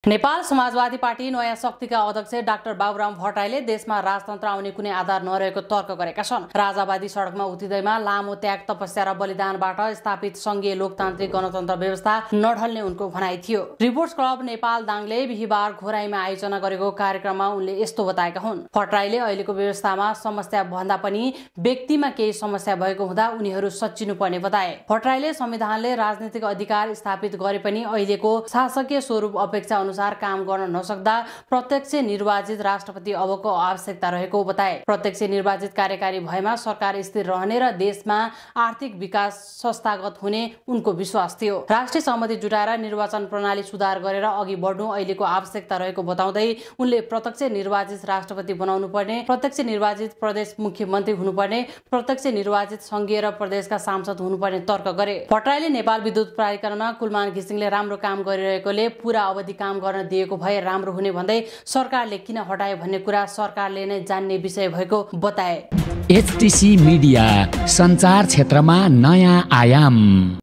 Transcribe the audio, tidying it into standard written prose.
नेपाल समाजवादी party नयाँ शक्तिका अध्यक्ष doctor Baburam भट्टराईले देशमा राजतन्त्र आउने कुनै आधार नरहेको तर्क गरेका छन्। राजावादी सडकमा उत्रिँदैमा लामो त्याग तपस्या र बलिदानबाट स्थापित संघीय लोकतान्त्रिक गणतन्त्र व्यवस्था नढल्ने उनको भनाइ थियो। रिपोर्टर्स क्लब नेपाल दाङले बिहीबार घोराईमा आयोजना गरेको कार्यक्रममा उनले यस्तो बताएका हुन्। भट्टराईले अहिलेको व्यवस्थामा समस्या भन्दा पनि व्यक्तिमा केही समस्या भएको हुँदा उनीहरू सच्चिनुपर्ने बताए। भट्टराईले संविधानले राजनीतिक अधिकार स्थापित गरे पनि अहिलेको शासकीय स्वरूप अपेक्षा अनुसार काम गर्न नसक्दा प्रत्यक्ष निर्वाचित राष्ट्रपति अबको आवश्यकता रहेको बताए। प्रत्यक्ष निर्वाचित कार्यकारी भएमा सरकार स्थिर रहने र देशमा आर्थिक विकास संस्थागत हुने उनको विश्वास थियो। राष्ट्रिय सहमति जुटाएर निर्वाचन प्रणाली सुधार गरेर अघि बढ्नु अहिलेको आवश्यकता रहेको बताउँदै उनले प्रत्यक्ष निर्वाचित राष्ट्रपति बनाउनु पर्ने, प्रत्यक्ष निर्वाचित प्रदेश मुख्यमन्त्री हुनुपर्ने, प्रत्यक्ष निर्वाचित संघीय र प्रदेशका सांसद हुनुपर्ने तर्क गरे। भट्टराईले नेपाल विद्युत प्राधिकरणमा कुलमान घिसिङले राम्रो काम गरिरहेकोले पूरा अवधि काम गर्न दिएको भए राम्रो हुने भन्दै सरकारले किन हटायो भन्ने कुरा सरकारले नै जान्ने विषय भएको बताए। एचटीसी मिडिया, सञ्चार क्षेत्रमा नयाँ आयाम।